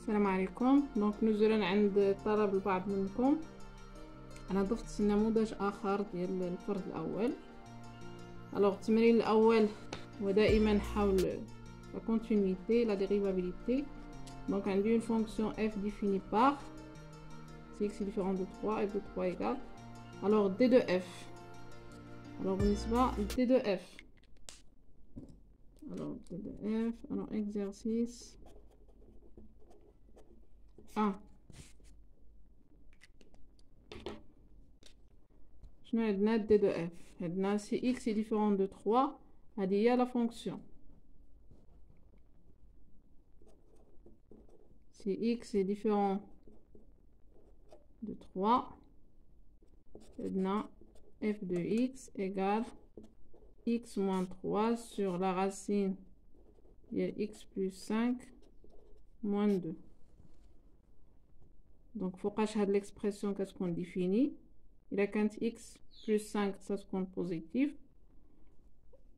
السلام عليكم. دونك نزولا عند طلب البعض منكم انا ضفت نموذج اخر ديال الفرد الاول. الوغ التمرين الاول هو دائما حول لا كونتينيتي لا ديريفابيليتي. دونك عندي اون فونكسيون f définie par si x est différent de 3 f de 3 égale alors d de f. alors بالنسبه d de f alors d de f alors exercice 1. شنو عندنا d de f؟ عندنا si x est différent de 3 هذه هي la fonction. Si x est différent de 3 عندنا f de x égale x moins 3 sur la racine de x plus 5 moins 2. Donc فوقاش هاد l'expression كتكون définie إلا كانت x plus 5 ça تكون positif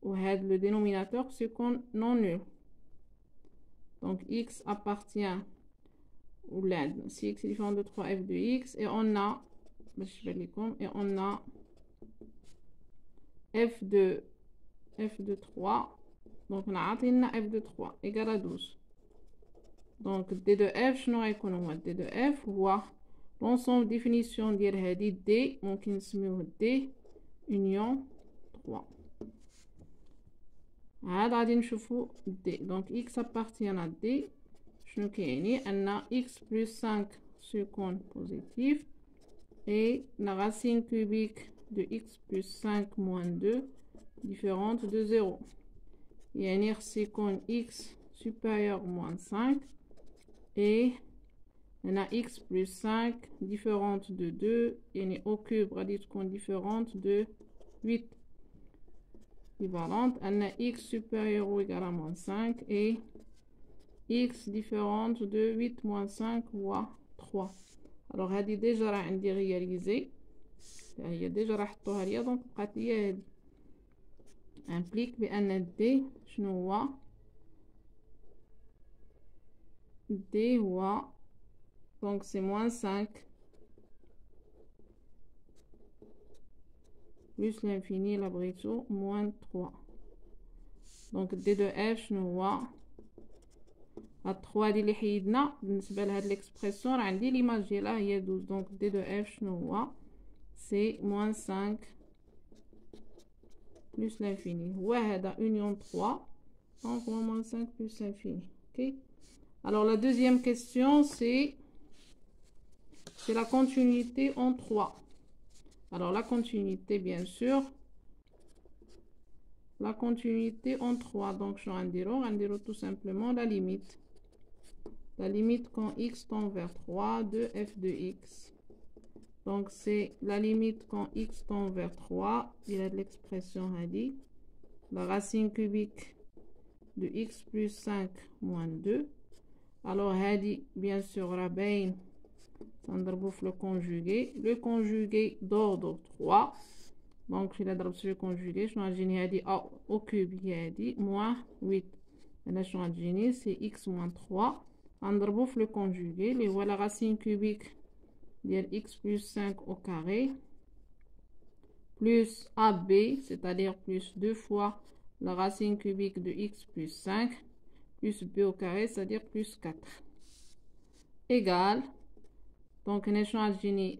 وهاد le dénominateur سيكون non nul. donc x appartient ou là si x est différent de 3 f de x et on a et on a f de 3 donc on a عطينا f de 3 égale à 12. donc d de f شنو غيكون هو d de f هو l'ensemble définition ديال هذه d ممكن نسميوه d union 3. عاد غادي نشوفو d. donc x appartient à d شنو كيعني ان x plus 5 سيكون positif et la racine cubique de x plus 5 moins 2 différente de 0 يعني سيكون x supérieur moins 5 et on a x plus 5 différente de 2 يعني au cube غادي تكون différente de 8 équivalente on a x supérieur ou égal à moins 5 et x différente de 8 moins 5 ou 3. alors هذه ديجا راه عندي رياليزي هي ديجا راه حطوها ليا دونك بقات ليا هذه امبليك بان دي شنو هو دي هو donc c'est moins 5 plus l'infini la brito moins 3. donc d de f شنو هو هاد 3 هادي اللي حيدنا بالنسبه لهاد ليكسبرسيون راه عندي ليماج ديالها هي 12. donc d de f شنو هو c'est moins 5 plus l'infini هو هذا union 3 donc moins 5 plus l'infini. ok. alors la deuxième question c'est la continuité en 3. alors la continuité bien sûr la continuité en 3 donc je vais tout simplement la limite quand x tend vers 3 de f de x. donc c'est la limite quand x tend vers 3 il y a de l'expression هذه la racine cubique de x plus 5 moins 2. alors هذه bien sûr راه باين تنضربو في le conjugué d'ordre 3. donc إلا ضربت في le conjugué شنو غتجيني هذه au cube هي هذه moins 8 هنا شنو غتجيني c'est x moins 3 غنضربو في le conjugué اللي هو la racine cubique ديال x plus 5 au carré plus ab c'est-à-dire plus 2 fois la racine cubique de x plus 5 plus b au carré c'est-à-dire plus 4 égale donc هنا شنو غتجيني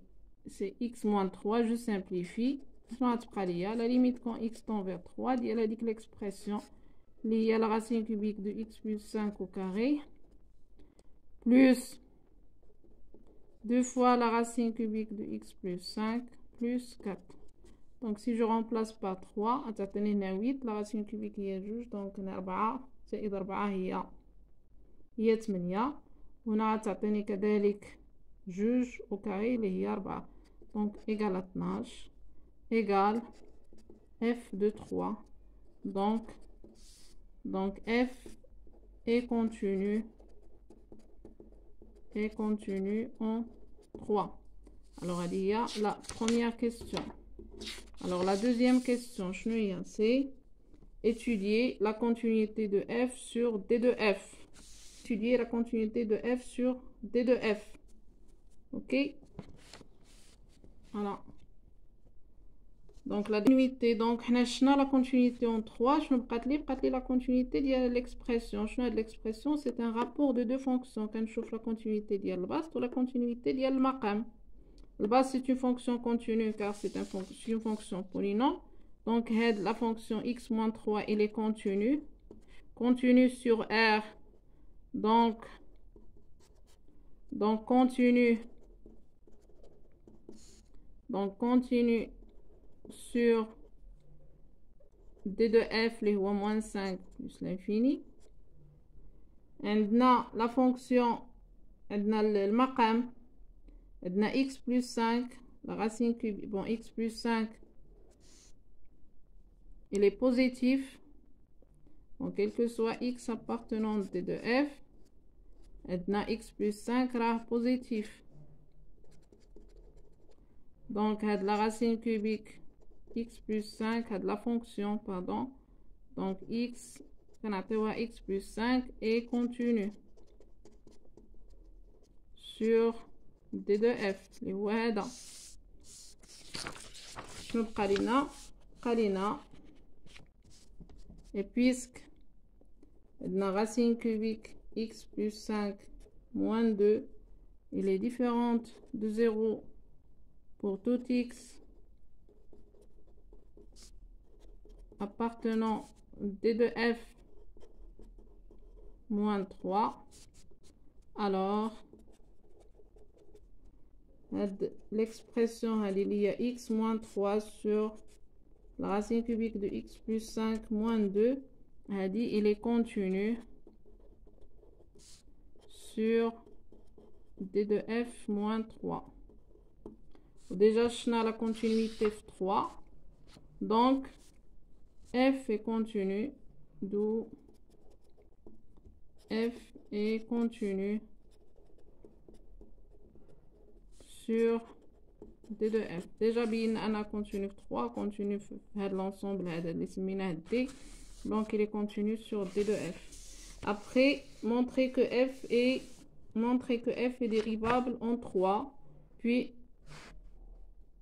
c'est x moins 3 je simplifie شنو غتبقى ليا la limite quand x tend vers 3 ديال هذيك l'expression اللي هي la racine cubique de x plus 5 au carré plus 2 fois la racine cubique de x plus 5 plus 4. donc si je remplace par 3 غتعطيني هنا 8 la racine cubique هي 2 donc هنا 4 زائد 4 هي 8 وهنا غتعطيني كذلك 2 au carré اللي هي 4 donc égal à 12 égale f de 3. donc f est continu en 3. alors il y a la première question. alors la deuxième question c'est étudier la continuité de f sur d de f. étudier la continuité de f sur d de f. Ok, voilà. Donc la continuité, donc on a la continuité en 3. Je me prête la continuité de l'expression. Je l'expression, c'est un rapport de deux fonctions. Quand je chauffe la continuité de la base ou la continuité de le maqam. La base c'est une fonction continue car c'est une fonction polynôme. Donc la fonction x-3 elle est continue. Continue sur R. Donc continue. Donc continue sur d de f les moins 5 plus l'infini. عندنا la fonction عندنا المقام عندنا x plus 5 la racine cubique bon x plus 5 il est positif donc quel que soit x appartenant d de f عندنا x plus 5 راه positif donc la racine cubique x plus 5 la fonction pardon donc x x plus 5 est continu sur d de f اللي هو هذا شنو بقى لينا et puisque la racine cubique x plus 5 moins 2 il est différente de 0 pour tout x appartenant d de f moins 3 alors l'expression il y a x moins 3 sur la racine cubique de x plus 5 moins 2 il est continu sur d de f moins 3 déjà je n'ai la continuité f3 donc f est continu d'où f est continu sur d de f déjà bien on a continu 3 continu l'ensemble d donc il est continu sur d de f. Après montrer que f est dérivable en 3 puis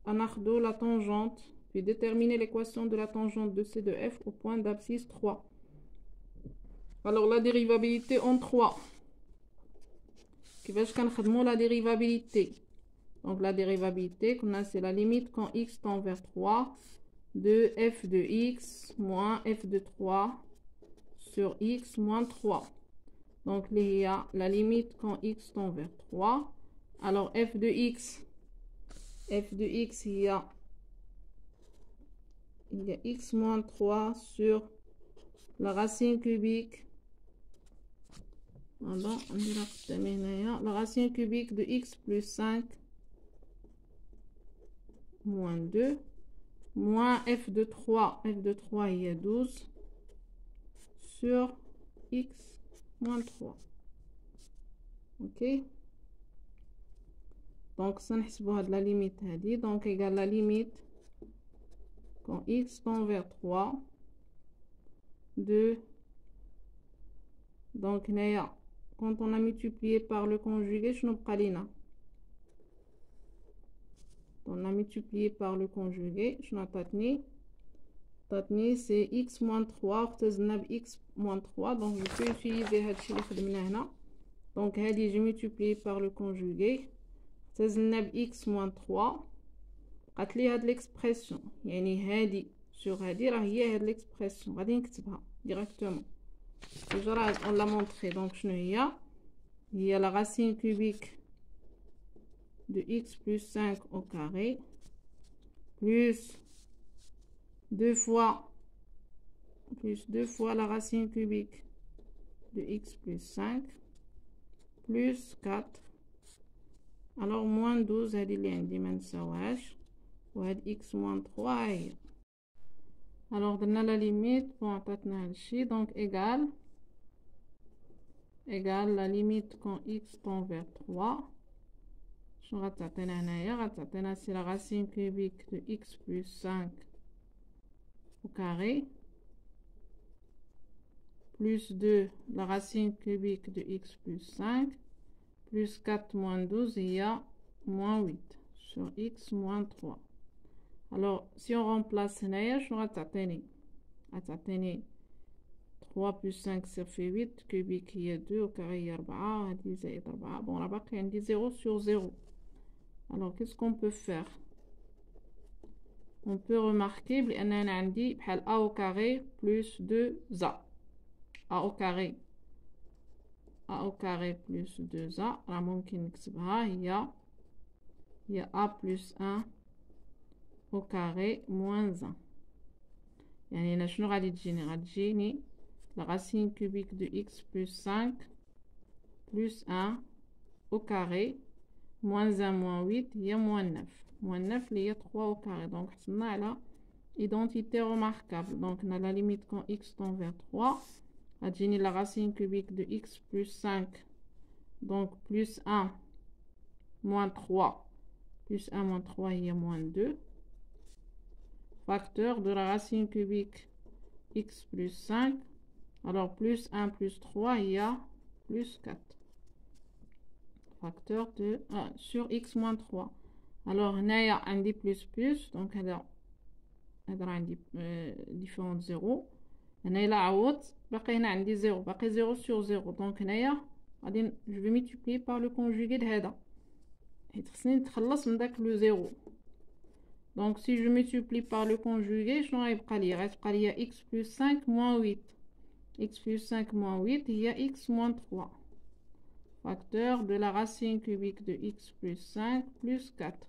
on a la tangente puis déterminer l'équation de la tangente de c de f au point d'abscisse 3. Alors la dérivabilité en 3 كيفاش كنخدموا la dérivabilité. Donc la dérivabilité c'est la limite quand x tend vers 3 de f de x moins f de 3 sur x moins 3. Donc il y a la limite quand x tend vers 3. Alors f de x il y a x moins 3 sur la racine cubique. Voilà, la racine cubique de x plus 5 moins 2 moins f de 3 il y a 12 sur x moins 3. Ok, donc ça نحسبوها de la limite هذه donc égale la limite quand x tend vers 3 de donc quand on a multiplié par le conjugué شنو بقى لينا on a multiplié par le conjugué شنو عطاتني c'est x moins 3 اختزلنا ب x moins 3 donc je peux utiliser هادشي اللي خدمناه هنا donc هادي j'ai multiplié par le conjugué اختزلنا ب x moins 3 بقات لي هاد l'expression يعني هادي sur هادي راه هي هاد l'expression غادي نكتبها directement déjà on l'a montré donc شنو هي la racine cubique de x plus 5 au carré plus 2 fois la racine cubique de x plus 5 plus 4 alors moins 12 هذه اللي عندي ما نساوهاش وهاد x moins 3 هي alors درنا la limite bon عطاتنا هادشي donc égale la limite quand x tend vers 3 شنو غتعطينا هنايا غتعطينا سي لا racine cubique de x plus 5 au carré plus 2 la racine cubique de x plus 5 plus 4 moins 12, il y a moins 8 sur x moins 3. Alors, si on remplace هنايا شنو غتعطيني 3 plus 5 ça fait 8 cubique هي 2 au carré هي 4 هادي زائد 4. Bon, راه باقي عندي 0 sur 0. Alors, qu'est-ce qu'on peut faire? On peut remarquer بأن أنا عندي بحال a au carré plus 2a. a au carré plus 2a راه ممكن نكتبها هي a plus 1 au carré moins 1. يعني أنا شنو غادي تجيني la racine cubique de x plus 5 plus 1 au carré moins 1 moins 8 هي moins 9. moins 9 اللي هي 3 au carré. donc حصلنا على identité remarquable. donc on a la limite quand x tend vers 3 غتجيني la racine cubique de x plus 5 donc plus 1 moins 3 plus 1 moins 3 il y a moins 2 facteur de la racine cubique x plus 5. alors plus 1 plus 3 il y a plus 4 facteur de sur x moins 3. alors هنايا عندي plus donc هذا عندي différent 0. هنا إلا عوضت باقي هنا عندي 0 باقي 0 sur 0. donc هنايا غادي je vais multiplier par le conjugué لهذا حيت خصني نتخلص من داك لو 0. donc si je multiplie par le conjugué شنو غيبقى ليا x plus 5 moins 8 x plus 5 moins 8 هي x moins 3 facteur de la racine cubique de x plus 5 plus 4.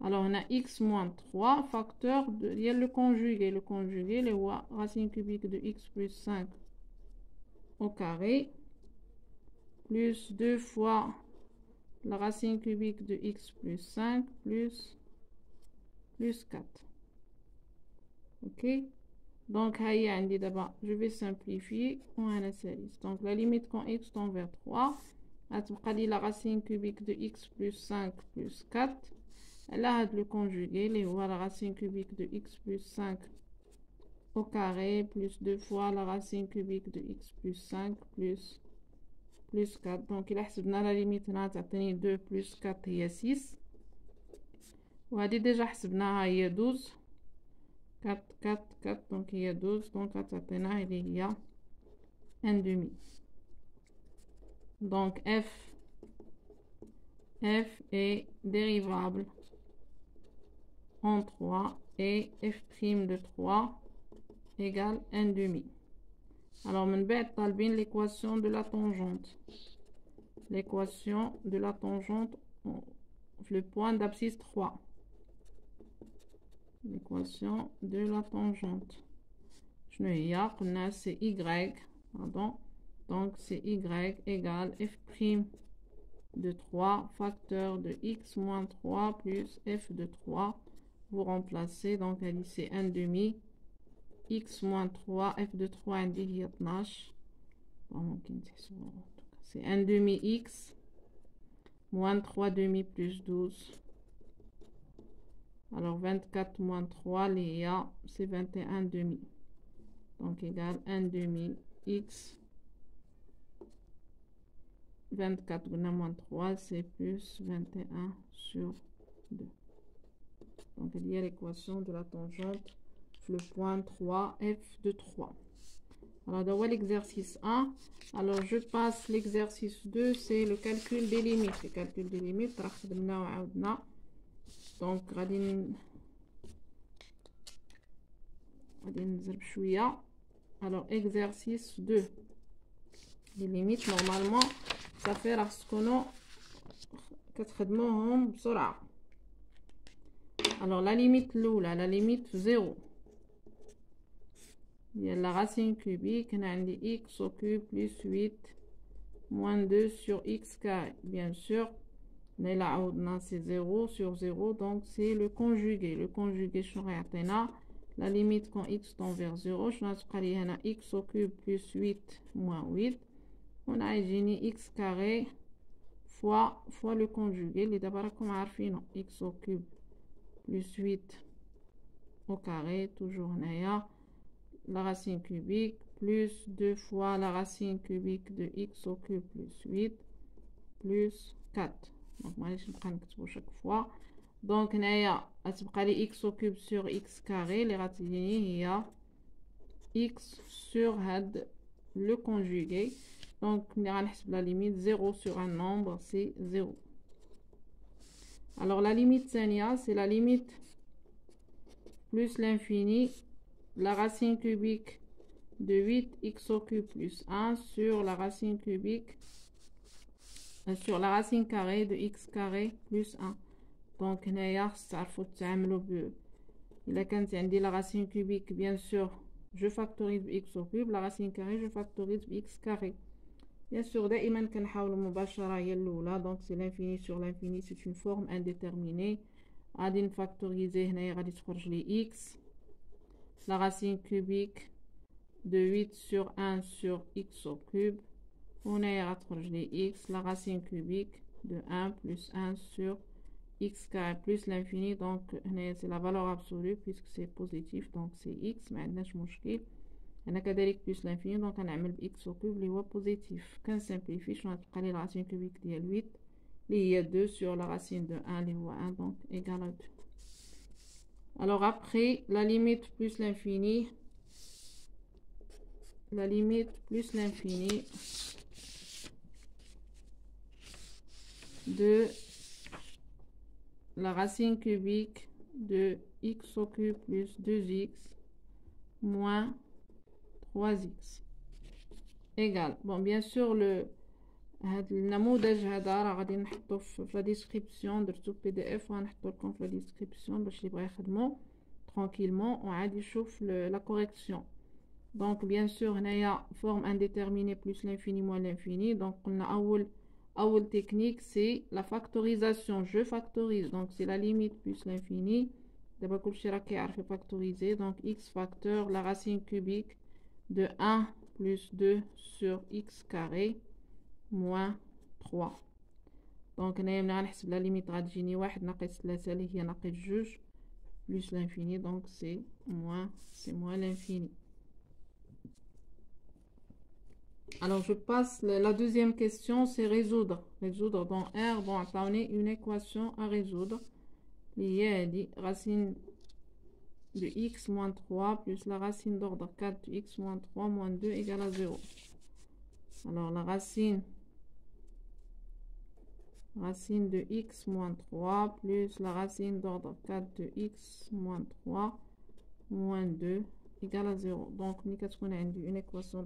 alors on a x moins 3 facteur de il y a le conjugué les racine cubique de x plus 5 au carré plus 2 fois la racine cubique de x plus 5 plus 4. ok donc d'abord je vais simplifier on a donc la limite quand x tend vers 3 la racine cubique de x plus 5 plus 4. là le conjugué les la racine cubique de x plus 5 au carré plus 2 fois la racine cubique de x plus 5 plus 4. donc il a la limite là 2 plus 4 هي 6 وهذه déjà حسبناها هي 12 4 4 4 donc هي 12 donc غتعطينا اللي هي 1 demi. donc f est dérivable en 3 et f' de 3 égale 1 demi. alors من بعد طالبين l'équation de la tangente. l'équation de la tangente le point d'abscisse 3. l'équation de la tangente شنو هي قلنا c'est y pardon donc c'est y égale f' de 3 facteur de x moins 3 plus f de 3. vous remplacez donc elle dit c'est 1 demi x moins 3 f de 3 عندي هي 12 c'est 1 demi x moins 3 demi plus 12. alors 24 moins 3 c'est 21 demi donc égale 1 demi x 24 moins 3 c'est plus 21 sur 2. donc il y a l'équation de la tangente le point 3 f de 3. alors dans l'exercice 1 alors je passe l'exercice 2 c'est le calcul des limites. le calcul des limites راه خدمنا وعاودنا donc غادي نزرب شويه. alors exercice 2 les limites normalement ça fait راه تكونوا كتخدموهم بسرعه. alors la limite الاولى la limite 0 ديال la racine cubique هنا عندي x au cube plus 8 moins 2 sur x carré. bien sûr là عاودنا c'est 0 sur 0 donc c'est le conjugué. le conjugué شنو غيعطينا la limite quand x tend vers 0 شنو غتبقى لي هنا x au cube plus 8 moins 8 هنا يجيني x carré fois le conjugué اللي دابا راكم عارفينه x au cube plus 8 au carré toujours هنايا la racine cubique plus 2 fois la racine cubique de x au cube plus 8 plus 4. Donc, معليش نبقى نكتبو chaque fois. Donc, هنايا غتبقى لي x au cube sur x carré اللي غتجيني هي x sur هاد le conjugué. Donc, ملي غنحسب la limite 0 sur un nombre, c'est 0. Alors, la limite ثانية, c'est la limite plus l'infini, la racine cubique de 8x au cube plus 1 sur la racine cubique, sur la racine carrée de x carré plus 1. Donc, هنايا تعرفوا تعملوا ب إلا كانت عندي la racine cubique, bien sûr, je factorise x au cube, la racine carrée, je factorise x carré. Bien sûr, دائما كنحاولوا مباشرة هي الأولى. Donc, c'est l'infini sur l'infini, c'est une forme indéterminée. غادي نفاكتوريزي هنايا غادي تخرج لي x, la racine cubique de 8 sur 1 sur x au cube. هنايا غتخرج لي x, la racine cubique de 1 plus 1 sur x carré plus l'infini. Donc هنايا c'est la valeur absolue puisque c'est positif, donc c'est x, ما عندناش مشكل. هنا كذلك plus l'infini, donc غنعمل ب x au cube اللي هو positif. كنسامبليفي شنو غتبقى لي la racine cubique ديال 8 اللي هي 2 sur la racine de 1 اللي هو 1, donc égal à 2. Alors après, la limite plus l'infini, la limite plus l'infini de la racine cubique de x au cube plus 2x moins 3x égale. Bon, bien sûr, هاد النموذج هذا راه غادي نحطو في لا ديسكريبسيون، درتو في PDF وغنحطو لكم في لا ديسكريبسيون باش اللي بغا يخدمو tranquillement وعادي يشوف la correction. Donc bien sûr هنايا forme indéterminée plus l'infini moins l'infini. Donc قلنا أول technique c'est la factorisation. Je factorise, donc c'est la limite plus l'infini. دابا كلشي راه كيعرف factoriser. Donc x facteur la racine cubique de 1 plus 2 sur x carré moins 3. Donc هنايا ملي غنحسب la limite غتجيني 1 ناقص 3 اللي هي ناقص 2 plus l'infini, donc c'est moins l'infini. Alors je passe la deuxième question, c'est résoudre dans R. Bon, on a une équation à résoudre liée à racine de x moins 3 plus la racine d'ordre 4 de x moins 3 moins 2 égale à 0. Alors la racine de x moins 3 plus la racine d'ordre 4 de x moins 3 moins 2 égale à 0. Donc, nous avons une équation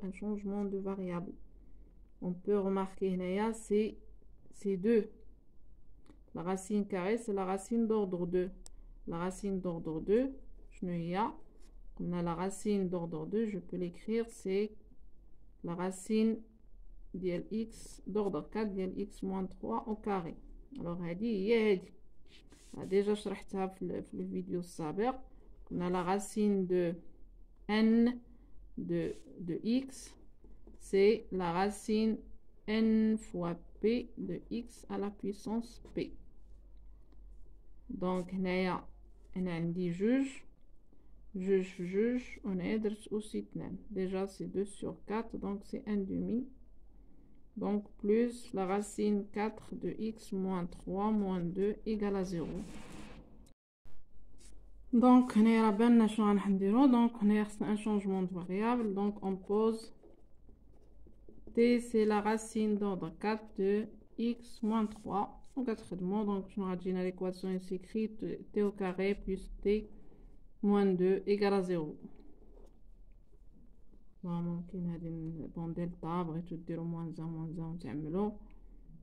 un changement de variable. On peut remarquer ici, c'est 2. La racine carrée, c'est la racine d'ordre 2. La racine d'ordre 2, on a la racine d'ordre 2, je peux l'écrire, c'est la racine ديال x d'ordre 4 ديال x moins 3 au carré. Alors هذه هي هذه déjà شرحتها في الفيديو السابق. On a la racine de n de x, c'est la racine n fois p de x à la puissance p. Donc هنايا أنا عندي جوج on a درت aussi 2. Déjà c'est 2 sur 4, donc c'est 1 demi. Donc plus la racine 4 de x moins 3 moins 2 égale à 0. Donc on a donc on a un changement de variable. Donc on pose t, c'est la racine d'ordre 4 de x moins 3. Donc je vais l'équation est écrite t au carré plus t moins 2 égale à 0. ممكن هذه بون دلتا بغيتو ديرو موان زان وتعملو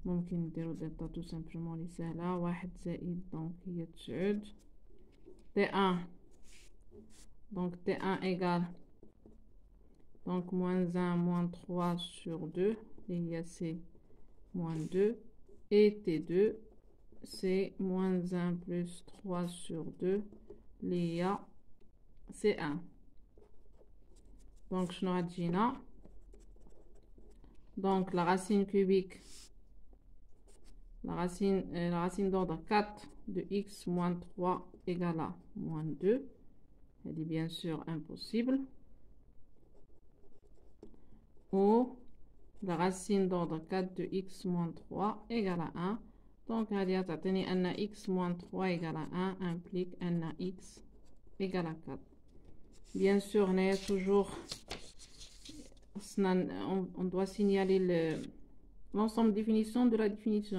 ممكن نديرو دلتا تو سامبلومون لي سهله 1 زائد دونك هي 9 تي 1 دونك تي 1 ايغال دونك موان 1 موان 3 sur 2 اللي هي سي موان 2 et t2 c'est moins 1 plus 3 sur 2 اللي هي c'est 1. Donc, je n'aurai donc la racine cubique, la racine d'ordre 4 de x moins 3 égale à moins 2. Elle est bien sûr impossible. où la racine d'ordre 4 de x moins 3 égale à 1. Donc, on va tenir un x moins 3 égale à 1 implique un x égale à 4. Bien sûr, on est toujours, on doit signaler l'ensemble de définition de la définition.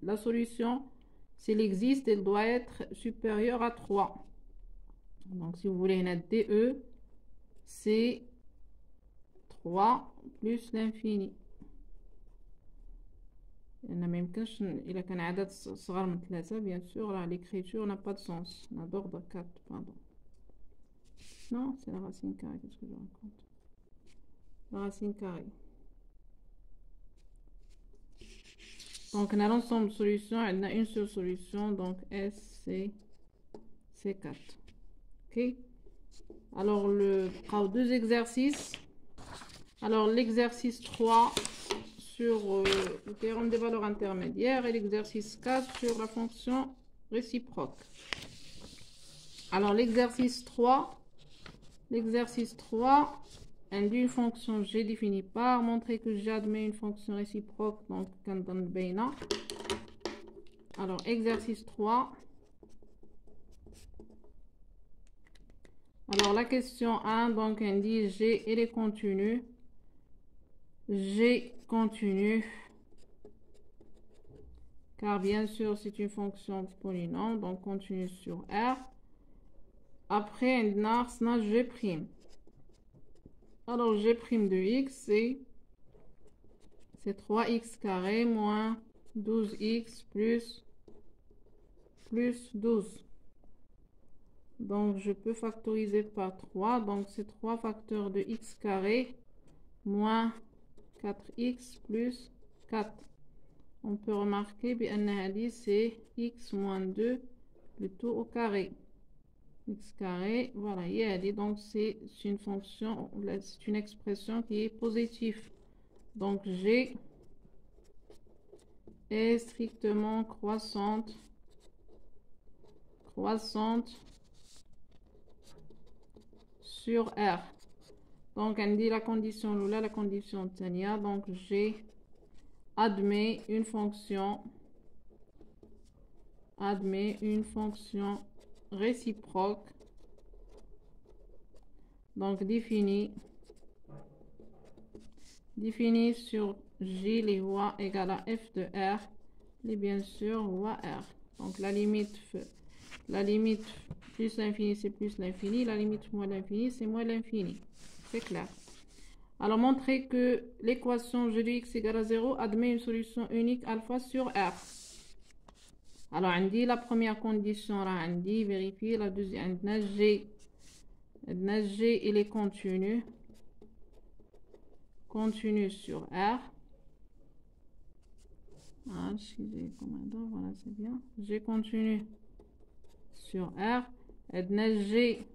La solution, s'il existe, elle doit être supérieure à 3. Donc, si vous voulez, une DE, c'est 3 plus l'infini. Il a qu'un عدد صغر من 3, bien sûr, l'écriture n'a pas de sens. On a d'ordre 4, pardon. Non, c'est la racine carrée, qu'est-ce que je raconte? La racine carrée. Donc, on a l'ensemble de solutions, on a une seule solution, donc S, c'est 4. Ok? Alors, le deux exercices. Alors, l'exercice 3 sur le théorème des valeurs intermédiaires et l'exercice 4 sur la fonction réciproque. Alors, l'exercice 3, induit une fonction G définie par, montrer que G admet une fonction réciproque, donc quand donne Beina. Alors, exercice 3. Alors, la question 1, donc, elle dit G, elle est continue. G continue, car bien sûr, c'est une fonction polynôme, donc continue sur R. Après, on a G'. Alors, G' de x, c'est 3x carré moins 12x plus 12. Donc, je peux factoriser par 3. Donc, c'est 3 facteurs de x carré moins 4x plus 4. On peut remarquer que c'est x moins 2 plutôt au carré. X carré, voilà, donc c'est une fonction, c'est une expression qui est positive. Donc, G est strictement croissante sur R. Donc, on dit la condition Lula, la condition Tania. Donc, G admet une fonction réciproque. Donc, définie sur J, les voies égale à f de R, et bien sûr, voie R. Donc, la limite plus l'infini, c'est plus l'infini. La limite moins l'infini, c'est moins l'infini. C'est clair. Alors, montrer que l'équation G de x égale à 0 admet une solution unique alpha sur R. Alors, on dit la première condition, on dit vérifier la deuxième. G, il est continu sur R. Ah, voilà, c'est bien. G continue sur R. G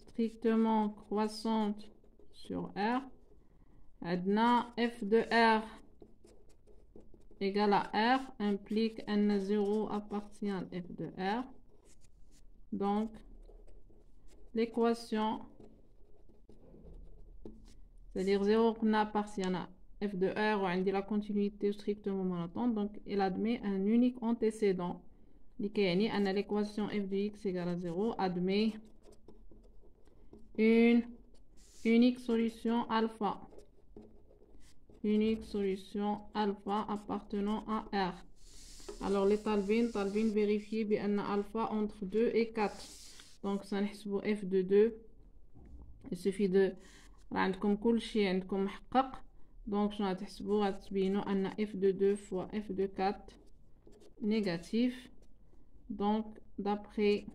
strictement croissante sur R. F de R égale à R implique N0 appartient à F de R. Donc, l'équation, c'est-à-dire 0 appartient à F de R, on dit la continuité strictement monotone, donc il admet un unique antécédent. L'équation f de x égale à 0 admet une unique solution alpha. Appartenant à R. Alors, les talvin vérifier bien alpha entre 2 et 4. Donc, ça nous f de 2. Il suffit de عندكم كل شيء عندكم محقق. Donc, je vais تحسبوا غتبينوا أن f de 2 fois f de 4 négatif. Donc, d'après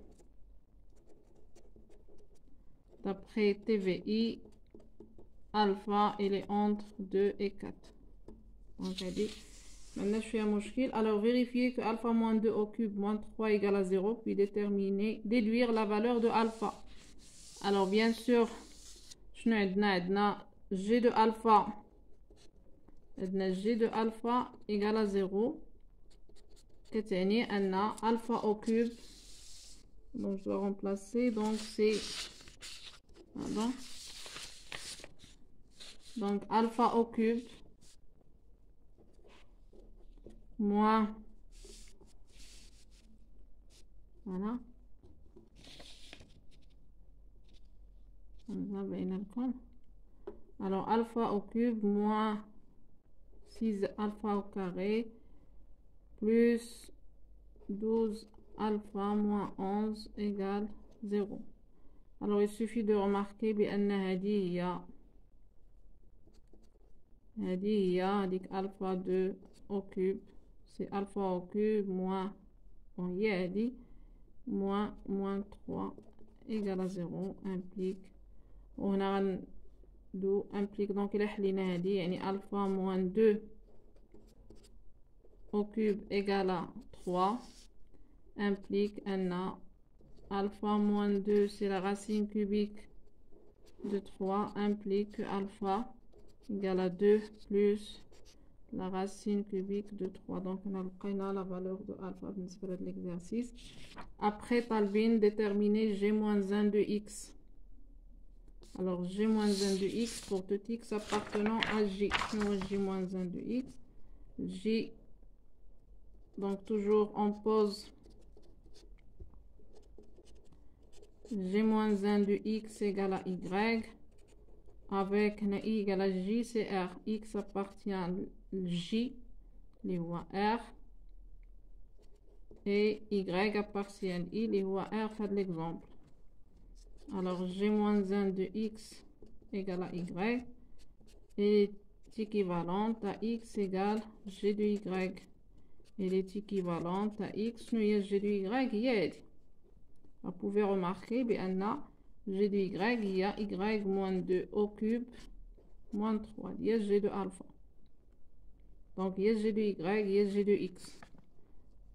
TVI, alpha, il est entre 2 et 4. Donc, maintenant, je fais un mouchkil. Alors, vérifier que alpha moins 2 au cube moins 3 égale à 0, puis déduire la valeur de alpha. Alors, bien sûr, je n'ai G de alpha. G de alpha égale à 0. كتعني أن alpha au cube. Donc, je dois remplacer. Donc, c'est... Pardon. Donc, alpha au cube moins, voilà, alors alpha au cube moins 6 alpha au carré plus 12 alpha moins 11 égale 0. Alors il suffit de remarquer بأن هذه هي هذيك alpha 2 au cube, c'est alpha au cube moins, bon, هي هذه moins 3 égale à 0 implique, وهنا غندو implique donc إلا حلينا هذه يعني alpha moins 2 au cube égale à 3 implique un alpha moins 2 c'est la racine cubique de 3 implique que alpha égale à 2 plus la racine cubique de 3. Donc on a la valeur de alpha de l'exercice. Après Talvin déterminer g-1 de x. Alors g-1 de x pour tout x appartenant à j. G-1 de x. J. Donc toujours on pose g-1 de x égale à y, avec i égale à j, c'est r. X appartient à j, les voies r, et y appartient à i, les voies r, fait l'exemple. Alors g-1 de x égale à y est équivalente à x égale g de y. Elle est équivalente à x, nous y a g de y, vous pouvez remarquer bien g de y, il y a y moins 2 au cube moins 3, il y a g de alpha. Donc il y a g de y, il y a g de x.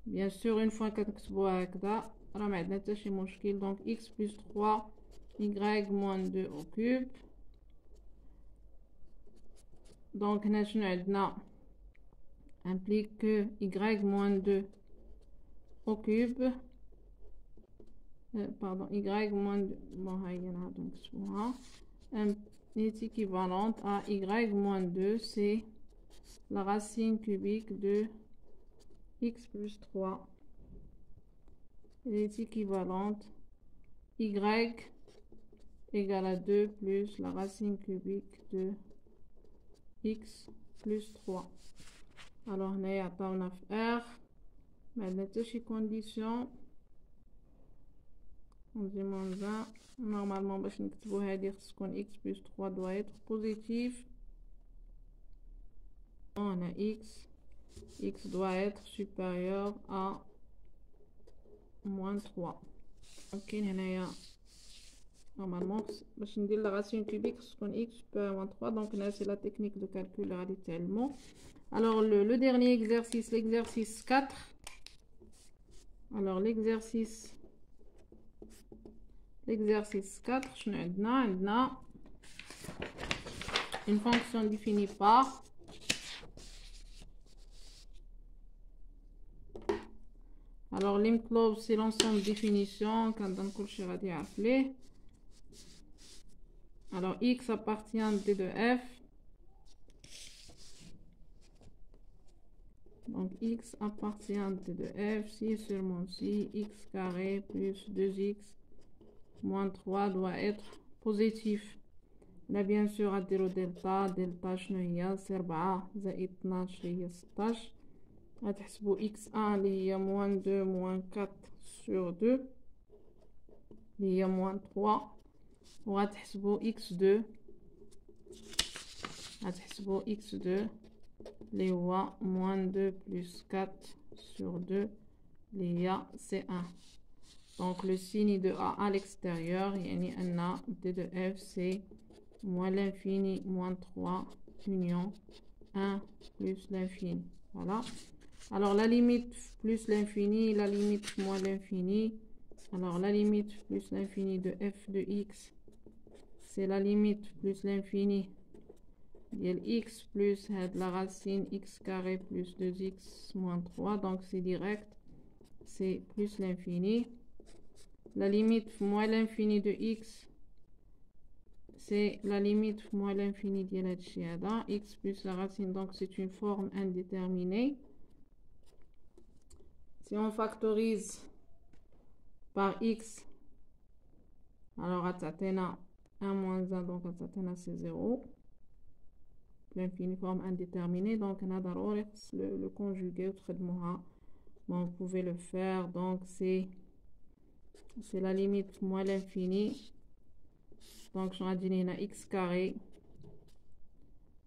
Bien sûr, une fois que vous avez fait donc x plus 3, y moins 2 au cube. Donc nous implique que y moins 2 au cube, pardon, y moins 2, bon, est équivalente à y moins 2, c'est la racine cubique de x plus 3. Elle est équivalente y égale à 2 plus la racine cubique de x plus 3. Alors on a R, maintenant ces conditions. On dit moins 1. Normalement, x plus 3 doit être positif. On a x doit être supérieur à moins 3. Ok, normalement, la racine cubique, x supérieur à moins 3. Donc là, c'est la technique de calcul tellement. Alors le dernier exercice, l'exercice 4. Alors l'exercice 4, on a une fonction définie par alors l'imclose c'est l'ensemble de définitions quand on couche appeler. Alors x appartient à d de f. Donc x appartient à d de f si seulement si x carré plus 2x moins 3 doit être positif. Là bien sûr نديرو دلتا شنو هي سي 4 زائد 12 هي 16. غتحسبوا x1 اللي هي moins 2 moins 4 sur 2 اللي هي moins 3. وغتحسبوا x2 اللي هو moins 2 plus 4 sur 2 اللي هي c1. Donc le signe de a à l'extérieur, يعني أن d de f c'est moins l'infini moins 3 union 1 plus l'infini. Voilà. Alors la limite plus l'infini, la limite moins l'infini. Alors la limite plus l'infini de f de x, c'est la limite plus l'infini de x plus la racine x carré plus 2x moins 3. Donc c'est direct, c'est plus l'infini. La limite moins l'infini de x, c'est la limite moins l'infini de la x plus la racine, donc c'est une forme indéterminée. Si on factorise par x, alors à 1 moins 1, donc à c'est 0. L'infini forme indéterminée, donc on a le conjugué, bon, vous pouvez le faire, donc c'est la limite moins l'infini. Donc je vais dire x carré,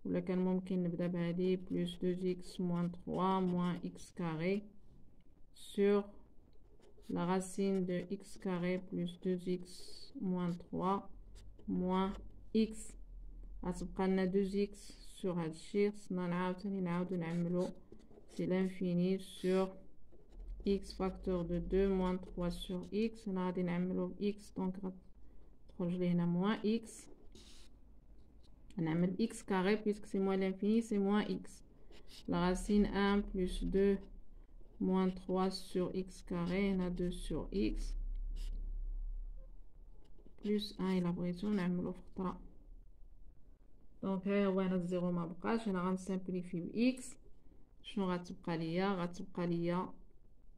ou lequel ممكن نبدا بهذه plus 2x moins 3 moins x carré sur la racine de x carré plus 2x moins 3 moins x. غتبقى لنا 2x sur هادشي، خصنا نعاودو نعملو c'est l'infini sur x facteur de 2 moins 3 sur x. هنا غادي نعملو x، donc غتخرج لي هنا moins x. نعمل x carré puisque c'est moins l'infini, c'est moins x. La racine 1 plus 2 moins 3 sur x carré, on a 2 sur x plus 1 إلى بغيتو نعملو خطرة. دونك ها هو هنا الزيرو مبقاش، هنا غنسامبليفي ب x. شنو غتبقى ليا؟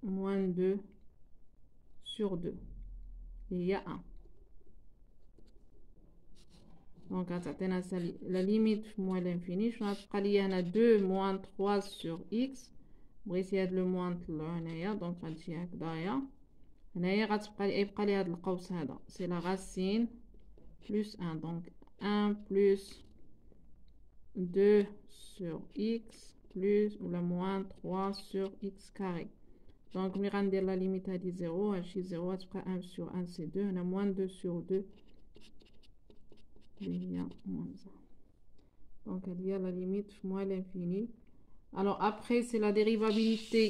moins 2 sur 2 اللي هي 1. Donc غتعطينا la limite moins l'infini. شنو غتبقى ليا هنا 2 moins 3 sur x. بغيتي هاد لو موان نطلعو هنايا، دونك غتجي هكدايا. هنايا يبقى لي هاد القوس هذا، سي لا راسين بلس 1، دونك 1 بلس 2 sur x plus ولا moins 3 sur x carré. دونك ملي غندير لا ليميت هادي 0، هادشي 0، غتبقى 1 sur 1 سي 2، هنا moins 2 sur 2 اللي هي moins 1. دونك هادي هي لا ليميت في moins l'infini. Alors après c'est la dérivabilité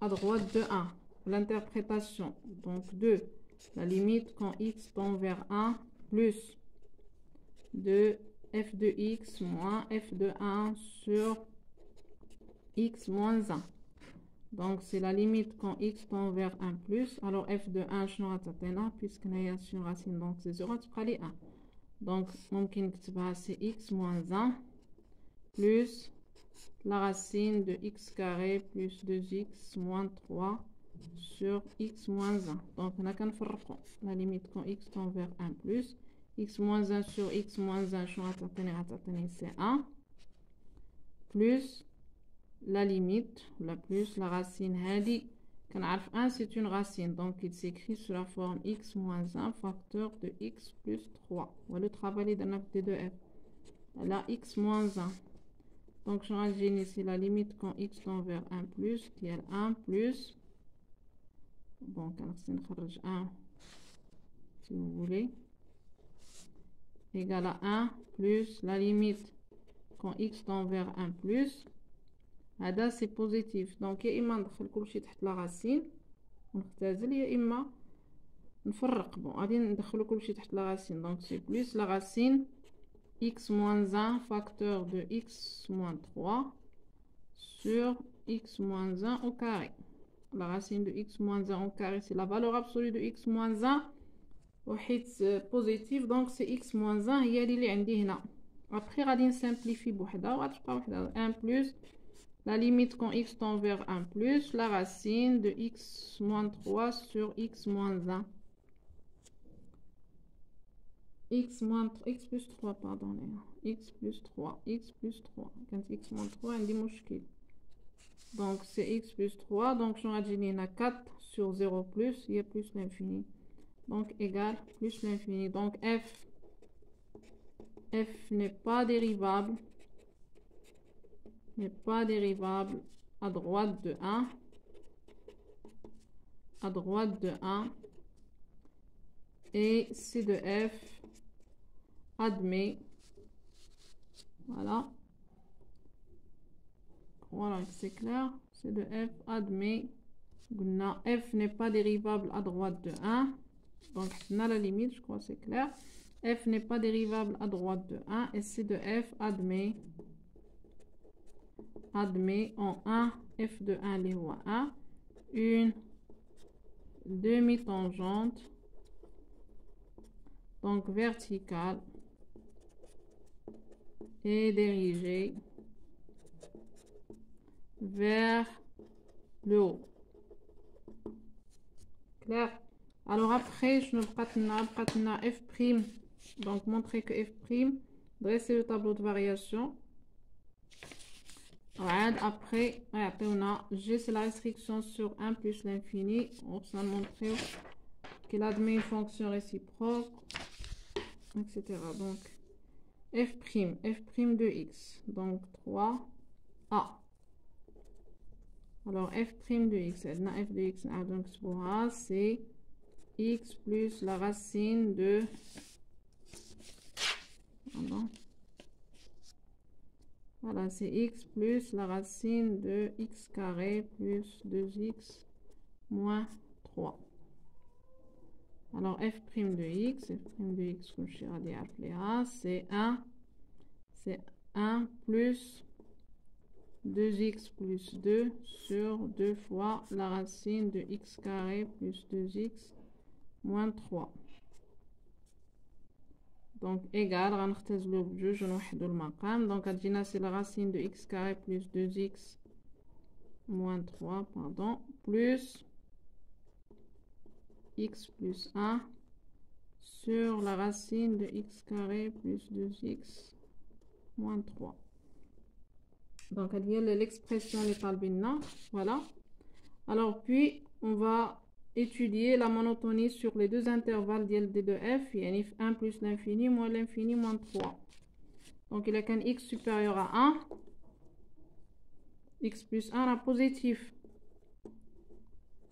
à droite de 1, l'interprétation. Donc 2, la limite quand x tend vers 1 plus de f de x moins f de 1 sur x moins 1. Donc c'est la limite quand x tend vers 1 plus. Alors f de 1 شنو غتعطينا puisque هنايا شنو racine donc c'est 0 تبقى لي 1. Donc ممكن نكتبها c'est x moins 1 plus la racine de x carré plus 2x moins 3 sur x moins 1. Donc on a qu'un فرقو la limite quand x tend vers 1 plus x moins 1 sur x moins 1 شنو غتعطيني c'est 1 plus la limite la plus la racine هادي كنعرف 1 c'est une racine, donc il s'écrit sous la forme x moins 1 facteur de x plus 3. Voilà le travail de notre D2F. Là x moins 1. Donc je rajoute ici la limite quand x tend vers 1 plus, qui est 1 plus. Bon, quand c'est 1, si vous voulez, égal à 1 plus la limite quand x tend vers 1 plus. هذا c'est positif. Donc يا إما ندخل كلشي تحت لا racine ونختزل، يا إما نفرق. bon غادي ندخلو كلشي تحت لا racine. Donc c'est plus la racine x moins 1 facteur de x moins 3 sur x moins 1 au carré. La racine de x moins 1 au carré, c'est la valeur absolue de x moins 1 وحيت positif, donc c'est x moins 1 هي اللي عندي هنا. Après غادي نسامبليفي بوحدة وغتبقى وحدة 1 plus la limite quand x tend vers 1 plus la racine de x moins 3 sur x moins 1. x plus 3 pardon x plus 3 quand x moins 3 عندي مشكل. donc c'est x plus 3, donc je vais dire 4 sur 0 plus, il y a plus l'infini, donc égal plus l'infini. Donc f n'est pas dérivable à droite de 1 et c de f admet, voilà c'est clair, c de f admet f n'est pas dérivable à droite de 1, donc on a la limite, je crois c'est clair. F n'est pas dérivable à droite de 1 et c de f admet en 1 f de 1 les 1 une demi-tangente donc verticale et dirigée vers le haut. Clair? Alors après, je ne pas f'. Donc montrer que f', dresser le tableau de variation. Après, G c'est la restriction sur 1 plus l'infini. On va montrer qu'il admet une fonction réciproque, etc. Donc f' de x, donc 3a. Alors f' de x, f de x, donc c'est x plus la racine de... Voilà, c'est x plus la racine de x carré plus 2x moins 3. Alors f' de x, comme je l'ai appelé A, c'est 1 plus 2x plus 2 sur 2 fois la racine de x carré plus 2x moins 3. Donc égal, donc c'est la racine de x carré plus 2x moins 3, pardon, plus x plus 1 sur la racine de x carré plus 2x moins 3. Donc l'expression est albina, voilà. Alors puis on va étudier la monotonie sur les deux intervalles de f, yani 1 plus l'infini moins 3. Donc il y a qu'un x supérieur à 1, x plus 1 est positif.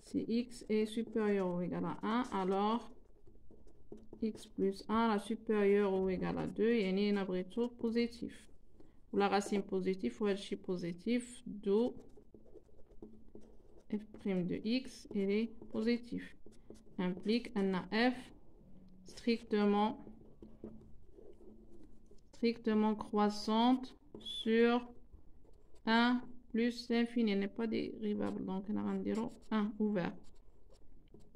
Si x est supérieur ou égal à 1, alors x plus 1 est supérieur ou égal à 2, yani un abrito positif. Ou la racine positive ou elle positif, d'où f' de x, il est positif. Implique un f strictement croissante sur 1 plus l'infini. Elle n'est pas dérivable, donc on va dire 1 ouvert.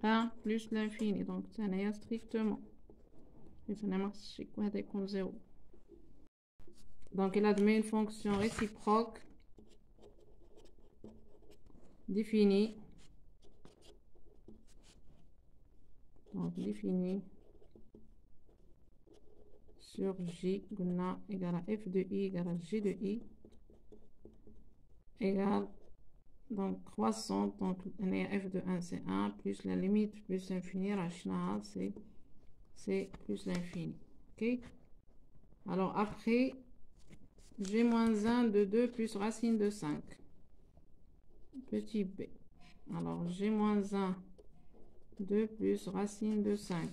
1 plus l'infini, donc ça n'est strictement. Et ça n'est pas comme 0. Donc il admet une fonction réciproque définie. Donc définie sur J égale à f de i égale à G de i égale donc croissante, donc f de 1 c'est 1 plus la limite plus l'infini, c'est plus l'infini. Ok, alors après G moins 1 de 2 plus racine de 5 petit b. Alors G moins 1 2 plus racine de 5.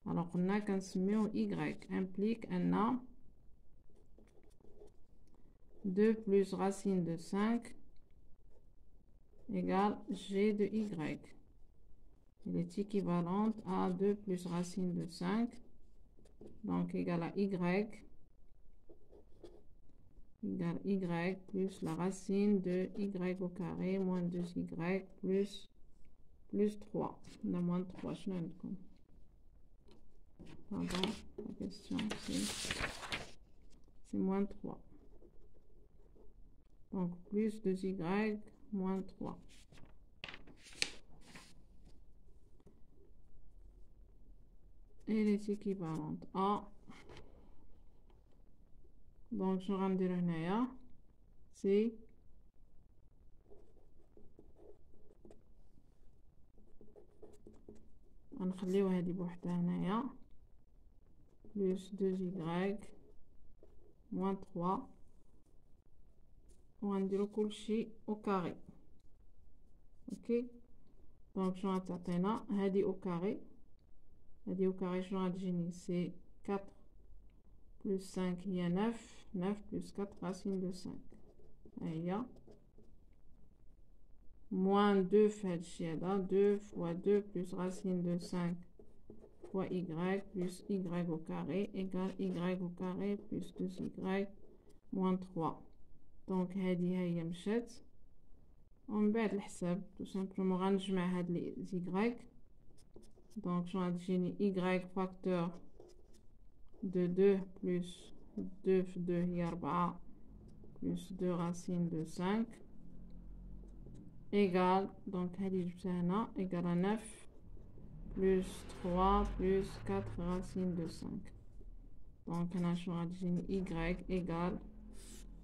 Alors on a qu'un semé y implique un a 2 plus racine de 5 égale g de y. Elle est équivalente à 2 plus racine de 5, donc égal à y plus la racine de y au carré moins 2y plus 3. On a moins 3. Pardon, la question c'est moins 3. Donc plus 2y moins 3. Elle est équivalente à, donc je vais dire هنايا c'est غنخليو هادي بوحدها هنايا plus 2y moins 3 وغنديرو كلشي au carré. ok, donc شنو غتعطينا هادي au carré شنو غتجيني سي 4 plus 5 هي 9 plus 4 racine de 5 هي moins 2 في هادشي هذا 2 fois 2 plus racine de 5 fois y plus y au carré égale y au carré plus 2y moins 3. donc هادي هي مشات ومن بعد الحساب tout simplement غنجمع هاد لي y Donc, je vais y facteur de 2 plus 2 في 2 هي 4 plus 2 racine de 5 égale, donc هذه جبتها هنا égale à 9 plus 3 plus 4 racine de 5. Donc هنا شنو غادي تجيني y égale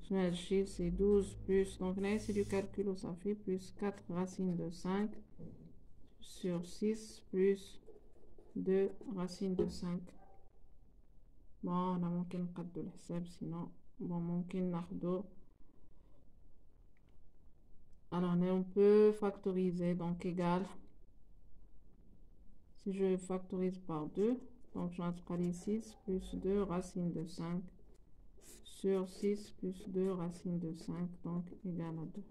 شنو هاد الشي c'est 12 plus, donc là c'est du calcul وصافي, plus 4 racine de 5 sur 6 plus 2 racine de 5. Bon, أنا ممكن نقدو الحساب sinon bon ممكن ناخدو. Alors on peut factoriser, donc égal, si je factorise par 2, donc je vais 6 plus 2 racine de 5 sur 6 plus 2 racine de 5, donc égal à 2.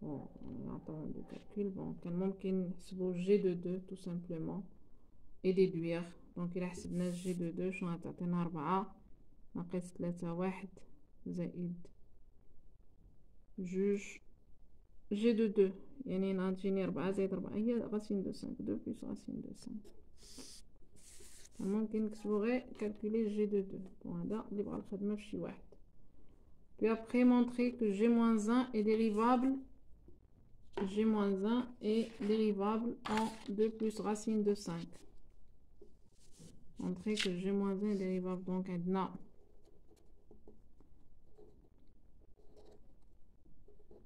Bon, on attend le calcul. Bon, ممكن نحسبو g de 2 tout simplement et déduire. Donc إلا حسبنا g de 2 شنو غتعطينا 4 ناقص 3 1 زائد جوج g de 2 يعني نعطيني 4 زائد 4 هي racine de 5, 2 plus racine de 5. ممكن نكتبو غير calculer g de 2. Bon, هذا اللي بغا الخدمة في شي واحد. Puis après montrer que g-1 est dérivable g-1 est dérivable en 2 plus racine de 5. Montrer que g-1 est dérivable, donc maintenant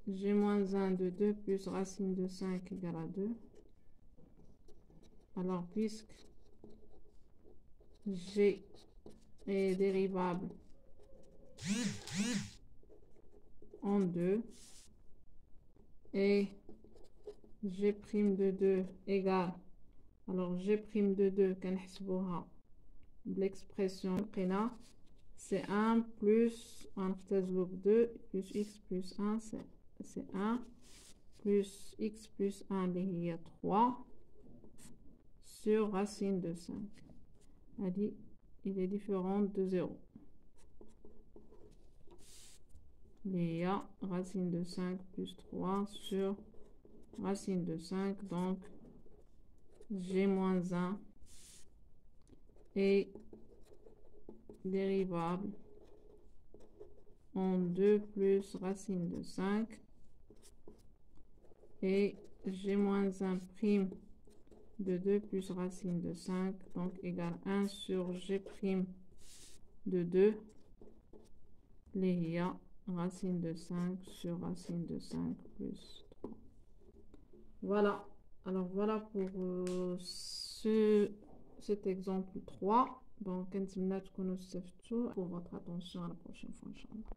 g-1 de 2 plus racine de 5 égale à 2. Alors puisque g est dérivable en 2 et g' de 2 égale, alors g' de 2 كنحسبوها l'expression لقينا c'est 1 plus نختزلو ب 2 plus x plus 1 c'est 1 plus x plus 1 اللي هي 3 sur racine de 5. هذه il est différent de 0 il y a racine de 5 plus 3 sur racine de 5, donc g-1 est dérivable en 2 plus racine de 5 et g-1 prime de 2 plus racine de 5, donc égale 1 sur g' de 2 les racine de 5 sur racine de 5 plus 3. Voilà, alors voilà pour cet exemple 3. Donc, pour votre attention, à la prochaine fois, Inch'Allah.